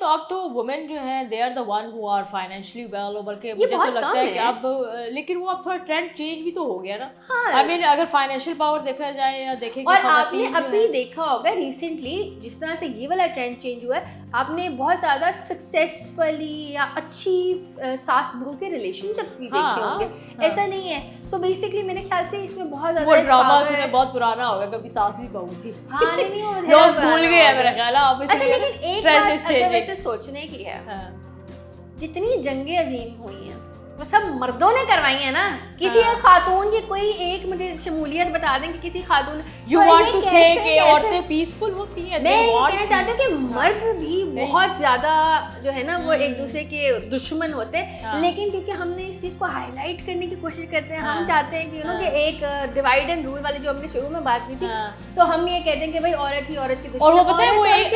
अब तो वुमेन जो है they are the one who are financially well, बल्कि मुझे तो लगता है कि अब लेकिन वो अब थोड़ा ट्रेंड चेंज भी तो हो गया ना। आई मीन अगर फाइनेंशियल पावर देखा जाए या देखें कि और आपने अभी देखा होगा रिसेंटली जिस तरह से ये वाला ट्रेंड चेंज हुआ है, आपने बहुत ज़्यादा सक्सेसफुली या अच्छी सास बहू के रिलेशनशिप्स भी देखे होंगे। ऐसा नहीं है। सो बेसिकली मेरे ख्याल से इसमें बहुत ज़्यादा वो ड्रामा में बहुत पुराना होगा, कभी सास भी बहू थी। हाँ नहीं वो लोग भूल गए हैं मेरा ख्याल है। अच्छा लेकिन एक बात अगर वैसे सोचने की है, जितनी जंगे अजीम हुई हैं वो सब मर्दों ने करवाई है ना। किसी एक खातून की कोई एक मुझे शमूलियत बता दें कि किसी खातून यू वांट टू से कि औरतें पीसफुल होती हैं। मैं ये कहना चाहती हूँ कि मर्द भी बहुत ज्यादा जो है ना वो एक दूसरे के दुश्मन होते हैं, लेकिन क्योंकि हमने इस चीज को हाईलाइट करने की कोशिश करते हैं, हम चाहते हैं कि कि एक डिवाइड एंड रूल वाली जो हमने शुरू में बात की थी, तो हम ये कहते हैं कि भाई औरत ही औरत की दुश्मन, और वो पता है वो एक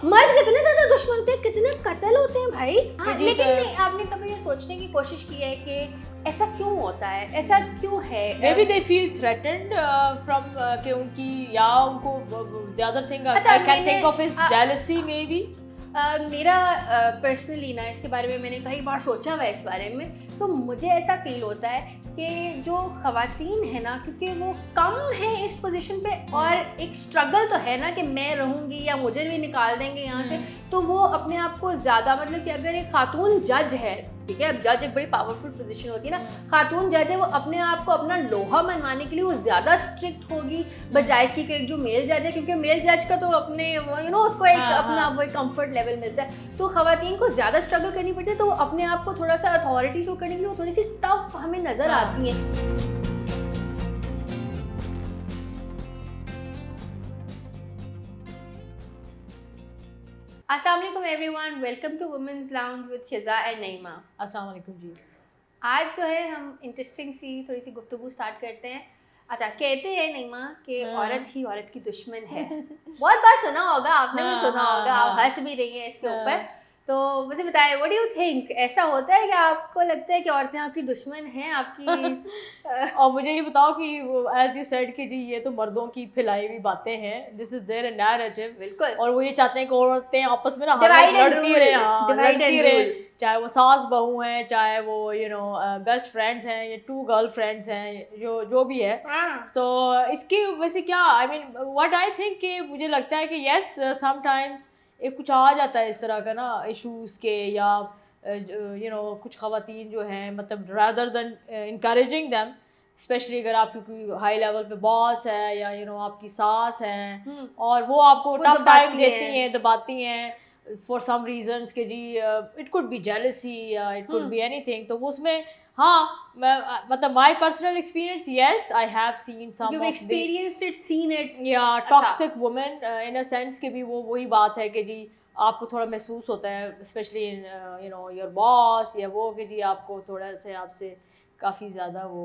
मर्द कितने ज्यादा दुश्मन होते हैं, कितने कत्ल होते हैं भाई। लेकिन आपने कभी ये सोचने की कोशिश की है कि ऐसा क्यों होता है, ऐसा क्यों है? Maybe they feel threatened from कि उनकी या उनको the other thing I can think of is jealousy maybe. मेरा पर्सनली ना इसके बारे में मैंने कई बार सोचा हुआ है इस बारे में, तो मुझे ऐसा फील होता है कि जो ख़वातीन है ना, क्योंकि वो कम है इस पोजीशन पे और एक स्ट्रगल तो है ना कि मैं रहूँगी या मुझे भी निकाल देंगे यहाँ से, तो वो अपने आप को ज़्यादा मतलब कि अगर एक खातून जज है, ठीक है, अब जज एक बड़ी पावरफुल पोजीशन होती है ना, खातून जज है, वो अपने आप को अपना लोहा मनवाने के लिए वो ज़्यादा स्ट्रिक्ट होगी बजाय कि एक जो मेल जज है, क्योंकि मेल जज का तो अपने उसको एक अपना वो एक कंफर्ट लेवल मिलता है, तो ख़वातीन को ज़्यादा स्ट्रगल करनी पड़ती है, तो वो अपने आप को थोड़ा सा अथॉरिटी शो करने के लिए वो थोड़ी सी टफ हमें नज़र आती हैं। अस्सलाम वालेकुम everyone, welcome to women's lounge with Shiza and Naima. अस्सलाम वालेकुम जी। आज जो है हम इंटरेस्टिंग सी थोड़ी सी गुफ्तगू स्टार्ट करते हैं। अच्छा, कहते हैं नईमा कि औरत ही औरत की दुश्मन है। बहुत बार सुना होगा आपने, भी सुना होगा, आप हंस भी रही हैं इसके ऊपर, तो मुझे बताएं व्हाट डू यू थिंक, ऐसा होता है कि आपको लगता है कि औरतें आपकी दुश्मन हैं आपकी? और मुझे ये बताओ कि एज यू सेड कि जी ये तो मर्दों की फैलाई हुई बातें हैं, दिस इज देयर नैरेटिव, बिल्कुल, और वो ये चाहते हैं कि औरतें आपस में ना लड़ती रहे, चाहे वो सास बहू हैं, चाहे वो बेस्ट फ्रेंड्स हैं या टू गर्ल फ्रेंड्स हैं, जो भी है। सो इसकी वैसे क्या I mean what I think कि मुझे लगता है कि यस समटाइम्स एक कुछ आ जाता है इस तरह का ना इश्यूज़ के, या कुछ ख़वातीन जो हैं मतलब rather than encouraging them, specially अगर आपकी कोई हाई लेवल पे बॉस है या आपकी सास है और वो आपको टफ टाइम देती हैं, दबाती हैं फॉर सम रीजंस के जी इट कुड बी जेलसी या इट कुड बी एनीथिंग, तो उसमें हाँ मैं मतलब my personal experience, yes I have seen some, you've experienced it, seen it, या toxic women in a sense कि भी वो वही बात है कि जी आपको थोड़ा महसूस होता है स्पेशली इन योर बॉस या वो कि जी आपको थोड़ा से आपसे काफ़ी ज़्यादा वो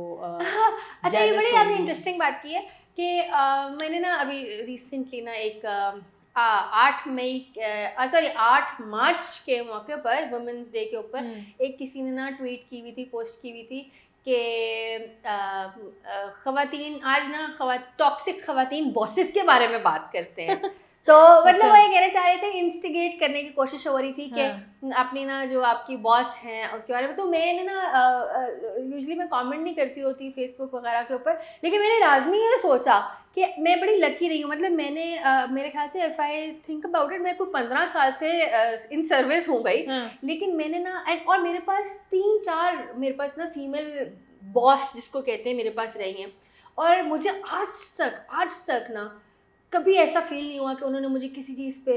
अच्छा ये बड़ी आपने इंटरेस्टिंग बात की है कि मैंने ना अभी रिसेंटली ना एक 8 मार्च के मौके पर वुमेंस डे के ऊपर एक किसी ने ना ट्वीट की हुई थी, पोस्ट की हुई थी कि ख़वातीन आज ना टॉक्सिक ख़वातीन बॉसेस के बारे में बात करते हैं। तो मतलब वो ये कहना चाह रहे थे, इंस्टिगेट करने की कोशिश हो रही थी कि अपनी ना जो आपकी बॉस हैं उनके बारे में, तो मैंने ना यूजुअली मैं कमेंट नहीं करती होती फेसबुक वगैरह के ऊपर, लेकिन मैंने लाजमी ये सोचा कि मैं बड़ी लकी रही हूँ, मतलब मैंने मेरे ख्याल से if I think about it मैं कोई 15 साल से इन सर्विस हूँ गई, लेकिन मैंने ना और मेरे पास 3-4 मेरे पास ना फीमेल बॉस जिसको कहते हैं मेरे पास रही हैं, और मुझे आज तक ना कभी ऐसा फील नहीं हुआ कि उन्होंने मुझे किसी चीज़ पे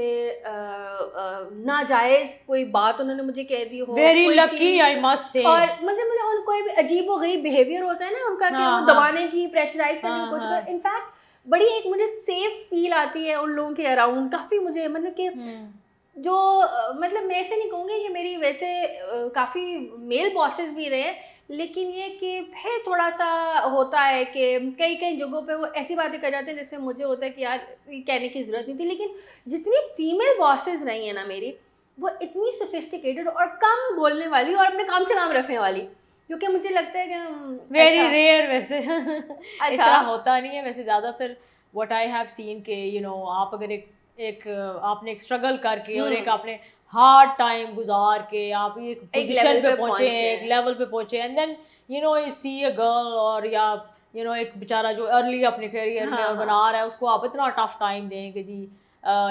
नाजायज़ कोई बात उन्होंने मुझे कह दी हो। Very lucky I must say. और मतलब उन कोई भी अजीब व गरीब बिहेवियर होता है ना उनका कि वो दबाने की, प्रेशराइज करने की कोशिश कर, इनफैक्ट बड़ी एक मुझे सेफ फील आती है उन लोगों के अराउंड, काफ़ी मुझे मतलब कि जो मतलब मैं ऐसे नहीं कहूँगी कि मेरी वैसे काफ़ी मेल बॉसेस भी रहे, लेकिन ये कि फिर थोड़ा सा होता है कि कई जगहों पे वो ऐसी बातें कर जाते हैं जिसमें मुझे होता है कि यार ये कहने की ज़रूरत नहीं थी, लेकिन जितनी फीमेल बॉसेस रही हैं ना मेरी, वो इतनी सोफिस्टिकेटेड और कम बोलने वाली और अपने काम से काम रखने वाली, जो कि मुझे लगता है कि वेरी रेयर वैसे इतना होता नहीं है वैसे ज़्यादातर। व्हाट आई हैव सीन के आप अगर एक आपने एक स्ट्रगल करके और एक आपने हार्ड टाइम गुजार के आप एक पोजीशन level पे पे पहुंचे, पहुंचे। एक लेवल पे पहुंचे, and then you see a girl और या एक बेचारा जो अर्ली अपने करियर में हाँ, और बना रहा है, उसको आप इतना टफ टाइम दें कि जी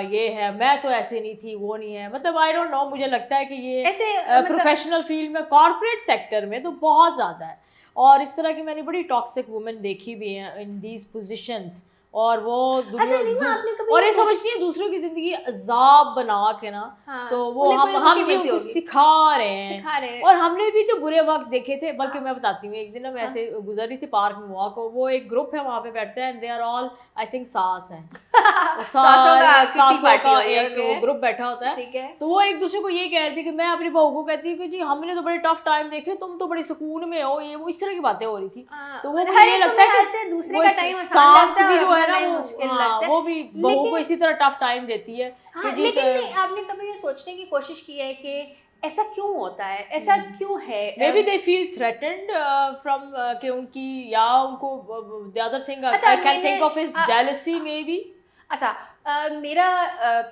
ये है, मैं तो ऐसे नहीं थी, वो नहीं है, मतलब आई डोंट नो, मुझे लगता है कि ये ऐसे मतलब प्रोफेशनल फील्ड में, कॉर्पोरेट सेक्टर में तो बहुत ज़्यादा है। और इस तरह की मैंने बड़ी टॉक्सिक वुमेन देखी भी हैं इन दीज पोजीशंस, और वो अच्छा नीमा, आपने कभी और ये समझती है दूसरों की जिंदगी अजाब बना के ना, हाँ, तो वो उन्हें कोई हम खुशी जी मिलती उनको होगी। सिखा रहे हैं। सिखा रहे हैं। और हमने भी तो बुरे वक्त देखे थे, बल्कि मैं बताती हूँ, एक दिन हम ऐसे गुजर रही थी पार्क में वॉक, वो एक ग्रुप है वहाँ पे बैठते हैं, they are all I think सास हैं, सासों का एक वो ग्रुप बैठा होता है, ठीक है। तो वो एक दूसरे को ये कह रही थी कि मैं अपनी बहू को कहती हूँ कि जी हमने तो बड़े टफ टाइम देखे, तुम तो बड़े सुकून में हो, ये वो इस तरह की बातें हो रही थी। तो वो मुझे ये लगता है कि दूसरे का टाइम सास भी जो है ना मुश्किल लगता है, वो भी बहू को इसी तरह टफ टाइम देती है। लेकिन नहीं, आपने कभी ये सोचने की कोशिश की है कि ऐसा क्यों होता है, ऐसा क्यों है? May be they feel threatened from कि उनकी, या उनको the other thing I can think of is jealousy may be. अच्छा, मेरा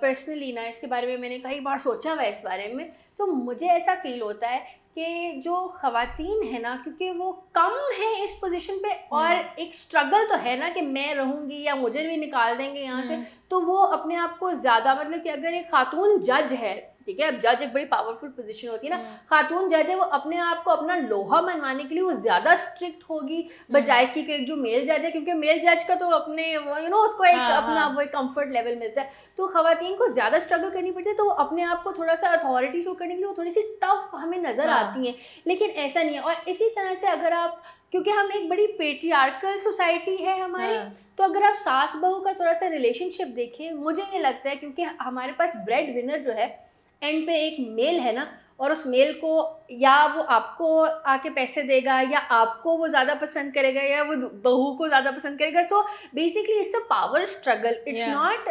पर्सनली ना इसके बारे में मैंने कई बार सोचा हुआ है इस बारे में, तो मुझे ऐसा फील होता है कि जो ख़वातीन है ना, क्योंकि वो कम है इस पोजीशन पे, और एक स्ट्रगल तो है ना कि मैं रहूँगी या मुझे भी निकाल देंगे यहाँ से, तो वो अपने आप को ज़्यादा, मतलब कि अगर एक खातून जज है, ठीक है, अब जज एक बड़ी पावरफुल पोजीशन होती है ना, खातून जज है, वो अपने आप को अपना लोहा मनवाने के लिए वो ज़्यादा स्ट्रिक्ट होगी बजाय कि एक जो मेल जज है, क्योंकि मेल जज का तो अपने उसको एक अपना वो एक कंफर्ट लेवल मिलता है, तो खवातीन को ज़्यादा स्ट्रगल करनी पड़ती है, तो वो अपने आप को थोड़ा सा अथॉरिटी शो करने के लिए वो थोड़ी सी टफ हमें नज़र आती हैं, लेकिन ऐसा नहीं है। और इसी तरह से अगर आप, क्योंकि हम एक बड़ी पेट्रियार्कल सोसाइटी है हमारी, तो अगर आप सास बहू का थोड़ा सा रिलेशनशिप देखें, मुझे ये लगता है क्योंकि हमारे पास ब्रेड विनर जो है एंड पे एक मेल है ना, और उस मेल को या वो आपको आके पैसे देगा, या आपको वो ज़्यादा पसंद करेगा, या वो बहू को ज़्यादा पसंद करेगा। So basically it's a power struggle, it's not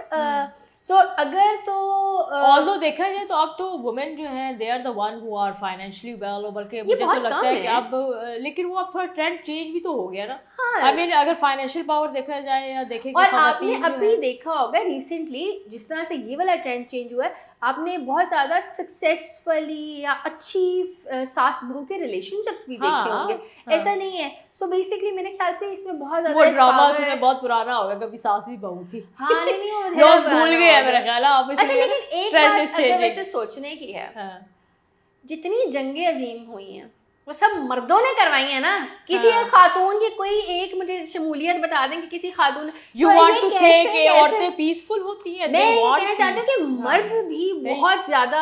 so अगर तो ऑल्दो देखा जाए तो अब तो वुमेन जो है they are the one who are financially well, बल्कि मुझे तो लगता है कि अब लेकिन वो अब थोड़ा ट्रेंड चेंज भी तो हो गया ना। आई मीन अगर फाइनेंशियल पावर देखा जाए या देखें, और आपने अभी देखा होगा रिसेंटली जिस तरह से ये वाला ट्रेंड चेंज हुआ है, आपने बहुत ज़्यादा सक्सेसफुली या अच्छी सास बहू के रिलेशनशिप्स भी देखे होंगे, ऐसा नहीं है। सो बेसिकली मेरे ख्याल से इसमें बहुत ज़्यादा वो ड्रामा में बहुत पुराना हो गया, कभी सास भी बहू थी। हाँ नहीं लोग भूल गए हैं मेरा ख्याल है। अच्छा, लेकिन एक बात अगर वैसे सोचने की है, जितनी जंगें अजीम हुई हैं वो सब मर्दों ने करवाई है ना, किसी एक खातून की कोई एक मुझे शमूलियत बता दें कि किसी खातून, यू वांट टू से कि औरतें पीसफुल होती हैं, मैं ये कहना चाहती हूँ कि मर्द भी बहुत ज्यादा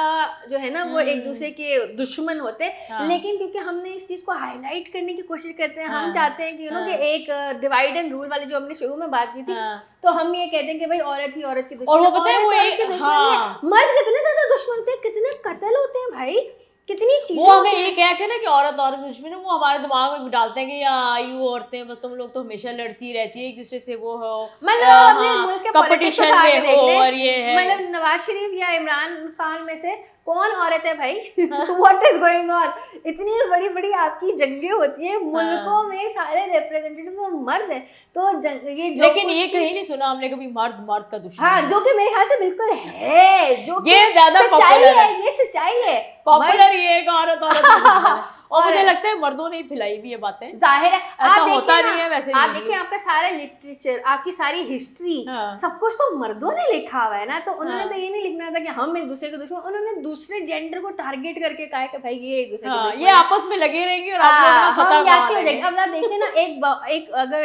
जो है ना वो एक दूसरे के दुश्मन होते हैं, लेकिन क्योंकि हमने इस चीज को हाईलाइट करने की कोशिश करते हैं, हम चाहते हैं कि कि एक डिवाइड एंड रूल वाली जो हमने शुरू में बात की थी, तो हम ये कहते हैं कि भाई औरत ही औरत की दुश्मन, और वो पता है वो मर्द कितने ज्यादा दुश्मन थे, कितने कत्ल होते हैं भाई, कितनी चीजें। वो हमें ये कह के ना कि औरत दुश्मन है, वो हमारे दिमाग में डालते हैं कि यू औरतें बस तुम लोग तो हमेशा लड़ती रहती है एक दूसरे से, वो हो मतलब कंपटीशन में हो, और ये है मतलब नवाज शरीफ या इमरान खान में से कौन औरत है भाई? What is going on? इतनी बड़ी बड़ी आपकी जंगें होती है मुल्कों में, सारे रिप्रेजेंटेटिव तो मर्द है, तो ये लेकिन ये कहीं नहीं सुना हमने कभी मर्द का दुश्मन। हाँ, जो कि मेरे ख्याल से बिल्कुल है, जो ये ज्यादा सच्चाई है, ये सच्चाई है, पॉपुलर ये एक औरत और मुझे लगता है मर्दों ने ही फैलाई भी ये बातें, जाहिर है। ऐसा होता नहीं है वैसे। आप देखिए आपका सारा लिटरेचर, आपकी सारी हिस्ट्री, सब कुछ तो मर्दों ने लिखा हुआ है ना, तो उन्होंने तो ये नहीं लिखना था कि हम एक दूसरे के दुश्मन, उन्होंने दूसरे जेंडर को टारगेट करके कहा है कि भाई ये एक दूसरे के दुश्मन, ये आपस में लगे रहेंगे और आप लोग हम कैसे हो जाएंगे। अब आप देखिए ना, अगर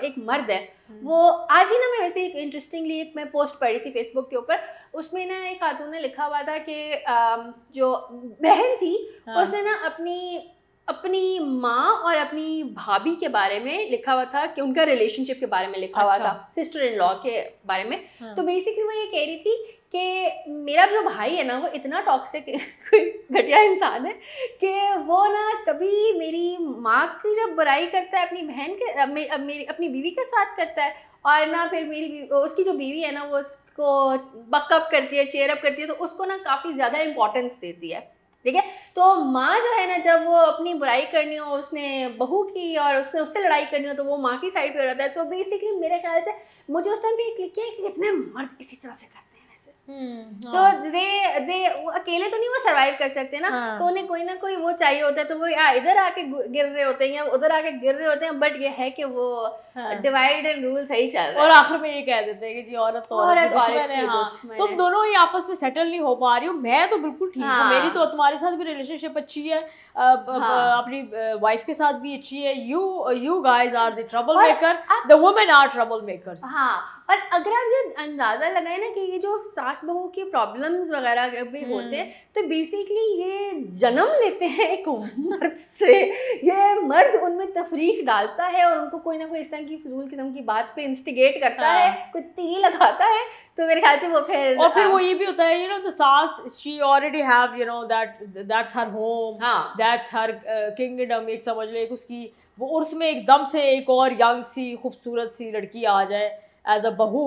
एक मर्द है, वो आज ही ना मैं वैसे एक इंटरेस्टिंगली एक मैं पोस्ट पढ़ी थी फेसबुक के ऊपर, उसमें ना एक खातून ने लिखा हुआ था कि जो बहन थी उसने ना अपनी माँ और अपनी भाभी के बारे में लिखा हुआ था कि उनका रिलेशनशिप के बारे में लिखा हुआ था, सिस्टर इन लॉ के बारे में। तो बेसिकली वो ये कह रही थी कि मेरा जो भाई है ना वो इतना टॉक्सिक घटिया इंसान है कि वो ना कभी मेरी माँ की जब बुराई करता है अपनी बहन के अपनी बीवी के साथ करता है, और ना फिर उसकी जो बीवी है ना वो उसको बकअप करती है, चेयर अप करती है, तो उसको ना काफ़ी ज़्यादा इंपॉर्टेंस देती है, ठीक है। तो माँ जो है ना, जब वो अपनी बुराई करनी हो उसने बहू की और उसने उससे लड़ाई करनी हो तो वो माँ की साइड पे रहता है। तो बेसिकली मेरे ख्याल से मुझे उस टाइम पे क्लिक किया कि कितने मर्द इसी तरह से करते हैं वैसे। सो दे अकेले तो नहीं वो सरवाइव कर सकते ना, तो उन्हें कोई ना कोई वो चाहिए होता है, तो वो इधर आके गिर रहे होते हैं या उधर आके गिर रहे होते हैं, बट ये है कि वो डिवाइड एंड रूल सही चल रहा है। और आखिर में ये कह देते हैं कि जी औरत तो औरत की दुश्मन है, हाँ तुम दोनों ही आपस में सेटल नहीं हो पा रही हो, मैं तो बिल्कुल ठीक हूँ, मेरी तो तुम्हारे साथ भी रिलेशनशिप अच्छी है, अपनी वाइफ के साथ भी अच्छी है, you guys are the troublemaker, the women are troublemakers। हाँ, और अगर आप ये अंदाजा लगाए ना कि ये जो सास बहू की प्रॉब्लम्स वगैरह भी होते हैं, तो बेसिकली ये जन्म लेते हैं एक मर्द से, ये मर्द उनमें तफरीक डालता है और उनको कोई ना कोई इस तरह की फजूल किस्म की बात पे इंस्टिगेट करता है, कोई तीर लगाता है, तो मेरे ख्याल से वो फिर और फिर वो ये भी होता है, you know, the सास she already have, you know, that's her home, that's her kingdom, एक समझ लो एक उसकी वो उर्स में एकदम से एक और यंग सी खूबसूरत सी लड़की आ जाए एज अ बहू,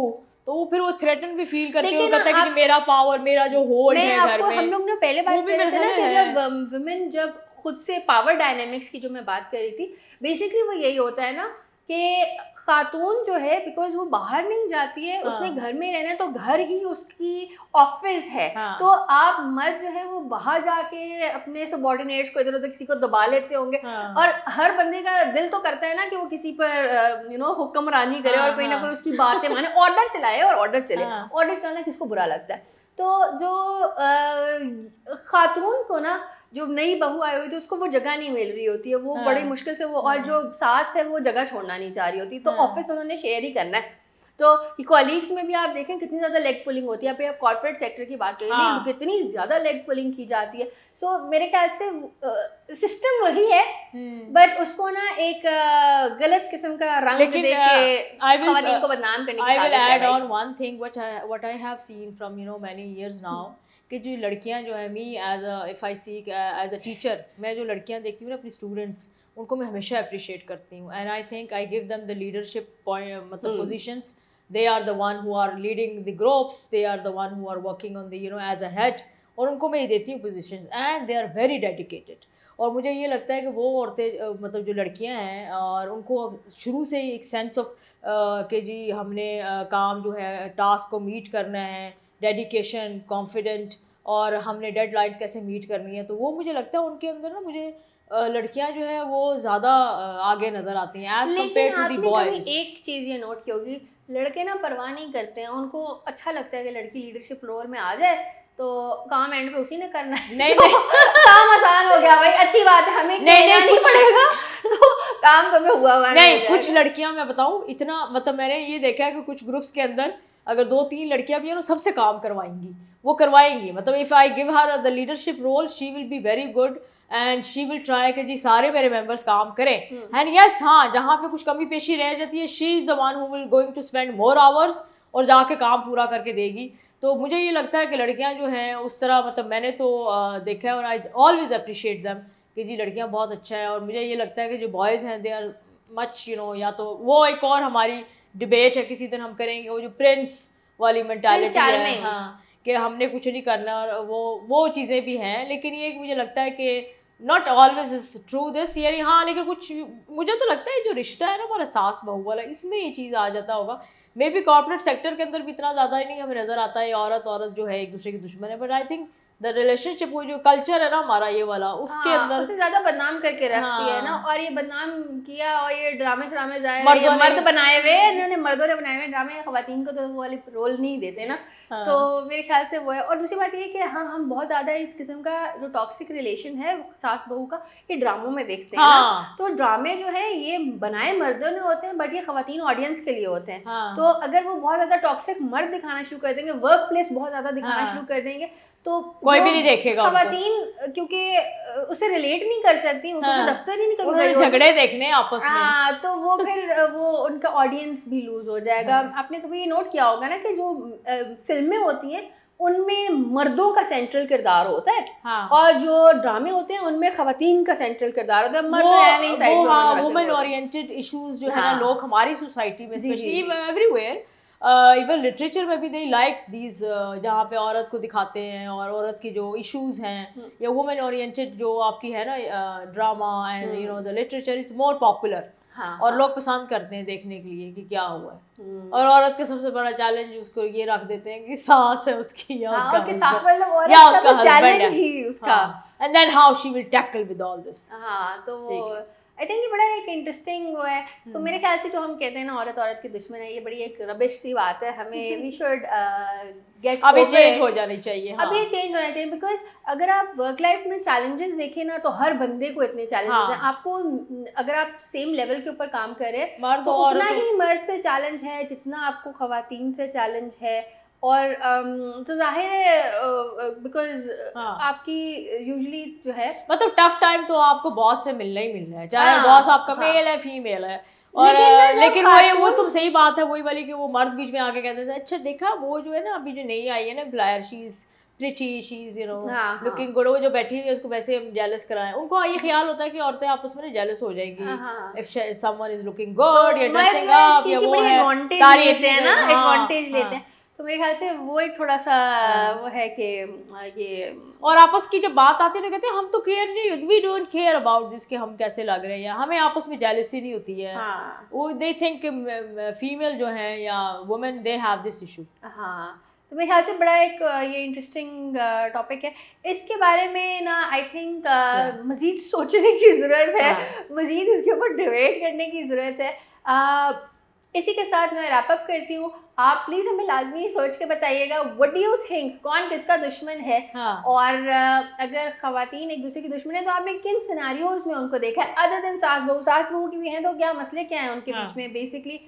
तो वो फिर वो थ्रेटन भी फील करते हो, कहता है कि मेरा पावर, मेरा जो होल्ड है घर में। हम लोग ने पहले बात कर रहे थे ना कि जब वुमेन जब खुद से पावर डायनेमिक्स की जो मैं बात कर रही थी, बेसिकली वो यही होता है ना कि खातून जो है बिकॉज वो बाहर नहीं जाती है, उसने घर में रहना है, तो घर ही उसकी ऑफिस है, तो आप मर्द जो है वो बाहर जाके अपने सबऑर्डिनेट्स को इधर उधर किसी को दबा लेते होंगे, और हर बंदे का दिल तो करता है ना कि वो किसी पर हुक्मरानी करे और कोई ना कोई उसकी बातें माने, ऑर्डर चलाए और ऑर्डर चले, ऑर्डर चलाना किसको बुरा लगता है। तो जो खातून को ना जो नई बहू आई हुई थी उसको वो जगह नहीं मिल रही होती है, वो बड़ी मुश्किल से वो, और जो सास है वो जगह छोड़ना नहीं चाह रही होती, तो ऑफिस उन्होंने शेयर ही करना है, तो कॉलीग्स में भी आप देखें कितनी ज़्यादा लेग पुलिंग होती है। आप कॉर्पोरेट सेक्टर की बात करें कितनी ज़्यादा लेग पुलिंग की जाती है। सो मेरे ख्याल से सिस्टम वही है, बट उसको ना एक गलत किस्म का रंग दे के ख़वातीन को बदनाम करने की साजिश है। I will add on one thing what I have seen from many years now, कि जो लड़कियां जो है me as if I see as a teacher, मैं जो लड़कियां देखती हूँ ना अपनी स्टूडेंट्स, उनको मैं हमेशा अप्रिशिएट करती हूँ, and I think I give them the leadership point, मतलब positions, they are the one who are leading the groups, they are the one who are working on the as a head, और उनको मैं देती हूँ positions and they are very dedicated। और मुझे ये लगता है कि वो औरतें मतलब जो लड़कियां हैं और उनको शुरू से ही एक सेंस ऑफ कि जी हमने काम जो है टास्क को मीट करना है, डेडिकेशन, कॉन्फिडेंट, और हमने डेडलाइंस कैसे मीट करनी है, तो वो मुझे लगता है उनके अंदर ना मुझे लड़कियां जो है वो ज़्यादा आगे नज़र आती हैं as compare to the boys. एक चीज़ ये नोट की होगी, लड़के ना परवाह नहीं करते हैं, उनको अच्छा लगता है कि लड़की लीडरशिप रोल में आ जाए, तो काम एंड पे उसी ने करना है, नहीं तो काम आसान हो गया भाई, अच्छी बात है, हमें नहीं पड़ेगा, तो काम तो हुआ हुआ नहीं। कुछ लड़कियां मैं बताऊं इतना, मतलब मैंने ये देखा है कि कुछ ग्रुप्स के अंदर अगर 2-3 लड़कियां भी हैं ना सबसे काम करवाएंगी, वो करवाएंगी, मतलब if I give her the leadership role she will be very good and she will try कि जी सारे मेरे मेंबर्स काम करें, एंड यस हाँ जहाँ पे कुछ कमी पेशी रह जाती है she is the one who will going to spend more hours और जाके काम पूरा करके देगी। तो मुझे ये लगता है कि लड़कियां जो हैं उस तरह, मतलब मैंने तो देखा है और आई ऑलवेज अप्रिशिएट देम कि जी लड़कियां बहुत अच्छा है। और मुझे ये लगता है कि जो बॉयज़ हैं दे आर मच या तो वो एक और हमारी डिबेट है किसी दिन हम करेंगे, वो जो प्रिंस वाली मेंटालिटी है, हाँ कि हमने कुछ नहीं करना, और वो चीज़ें भी हैं, लेकिन ये मुझे लगता है कि not always is true this, यानी हाँ लेकिन कुछ मुझे तो लगता है जो रिश्ता है ना हमारा सास बहू वाला, इसमें ये चीज़ आ जाता होगा। मे बी कॉर्पोरेट सेक्टर के अंदर भी इतना ज़्यादा ही नहीं हमें नज़र आता है औरत जो है एक दूसरे की दुश्मन है, but I think the relationship वो जो कल्चर है ना हमारा ये वाला, उसके अंदर उसे ज़्यादा बदनाम करके रखती है ना, और ये बदनाम किया और ये ड्रामे जाए मर्द बनाए हुए, इन्होंने मर्दों ने बनाए हुए ड्रामे, ख़वातीन को तो वो वाली रोल नहीं देते ना, तो मेरे ख्याल से वो है। और दूसरी बात ये कि हाँ हम बहुत ज़्यादा इस किस्म का जो टॉक्सिक रिलेशन है सास बहू का ये ड्रामों में देखते हैं ना, तो ड्रामे जो है ये बनाए मर्दों ने होते हैं, बट ये ख़वातीन ऑडियंस के लिए होते हैं। तो अगर वो बहुत ज़्यादा टॉक्सिक मर्द दिखाना शुरू कर देंगे, वर्क प्लेस बहुत ज़्यादा दिखाना शुरू कर देंगे, तो कोई भी नहीं देखेगा। ख़वातीन क्योंकि उससे रिलेट नहीं कर सकती, उनको दफ्तर ही नहीं कभी झगड़े देखने आपस में, तो वो फिर वो उनका ऑडियंस भी लूज हो जाएगा। आपने कभी नोट किया होगा ना कि जो फिल्में होती हैं उनमें मर्दों का सेंट्रल किरदार होता है, और जो ड्रामे होते हैं उनमें ख़वातीन का सेंट्रल किरदार होता है, मर्द है नहीं, वुमेन ओरिएंटेड इश्यूज जो है ना लोग हमारी सोसाइटी में स्पेशली एवरीवेयर इवन लिटरेचर में भी दे लाइक दीज जहाँ पे औरत को दिखाते हैं और औरत की जो इश्यूज हैं या वुमेन ओरिएंटेड जो आपकी है ना drama and you know the literature it's more popular. और लोग पसंद करते हैं देखने के लिए कि क्या हुआ है। और औरत का सबसे बड़ा चैलेंज उसको ये रख देते हैं कि सास है उसकी या उसका हस्बैंड है and then how she will tackle with all this. हाँ, तो आई थिंक ये बड़ा एक इंटरेस्टिंग वो है। तो मेरे ख्याल से जो हम कहते हैं ना औरत औरत की दुश्मन है, ये बड़ी एक रबिश सी बात है। हमें वी शुड गेट अब ये चेंज हो जानी चाहिए। अब ये चेंज होना चाहिए बिकॉज अगर आप वर्क लाइफ में चैलेंजेस देखें ना तो हर बंदे को इतने चैलेंजेस हैं। आपको अगर आप सेम लेवल के ऊपर काम कर रहे हैं तो उतना ही मर्द से चैलेंज है जितना आपको खवातीन से चैलेंज है। और तो जाहिर है बिकॉज आपकी यूजुअली जो है मतलब टफ टाइम तो आपको बॉस से मिलना ही मिलना है, चाहे बॉस आपका मेल है फीमेल है। और लेकिन वो तुम सही बात है वही वाली कि वो मर्द बीच में आके कहते थे अच्छा देखा वो जो है ना अभी जो नई आई है ना ब्लायर she is pretty she is you know looking good, वो जो बैठी हुई है उसको वैसे हम जेलस कराएं। उनको ये ख्याल होता है कि औरतें आपस में जेलस हो जाएंगी if someone is looking good या ड्रेसिंग अप या वो है तारीफ लेते हैं ना, एडवांटेज लेते हैं। तो मेरे ख्याल से वो एक थोड़ा सा वो है कि ये और आपस की जब बात आती है ना कहते हैं हम तो केयर नहीं, we don't care about this कि हम कैसे लग रहे हैं या हमें आपस में जेलसी नहीं होती है। वो दे थिंक फीमेल जो है या women they have this issue. हाँ, तो मेरे ख्याल से बड़ा एक ये इंटरेस्टिंग टॉपिक है। इसके बारे में ना आई थिंक मज़ीद सोचने की ज़रूरत है, मज़ीद इसके ऊपर डिबेट करने की ज़रूरत है। इसी के साथ मैं रैप अप करती हूँ। आप प्लीज़ हमें लाजमी सोच के बताइएगा व्हाट डू यू थिंक, कौन किसका दुश्मन है। और अगर ख़वातीन एक दूसरे की दुश्मन है तो आपने किन सिनेरियोज में उनको देखा है अदर देन सास बहू की भी हैं तो क्या मसले क्या हैं उनके बीच में बेसिकली,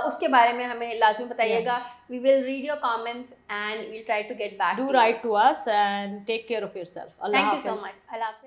उसके बारे में हमें लाजमी बताइएगा। We will read your comments and we'll try to get back. Do write to us and take care of yourself. Thank you so much. अल्लाह हाफ़िज़।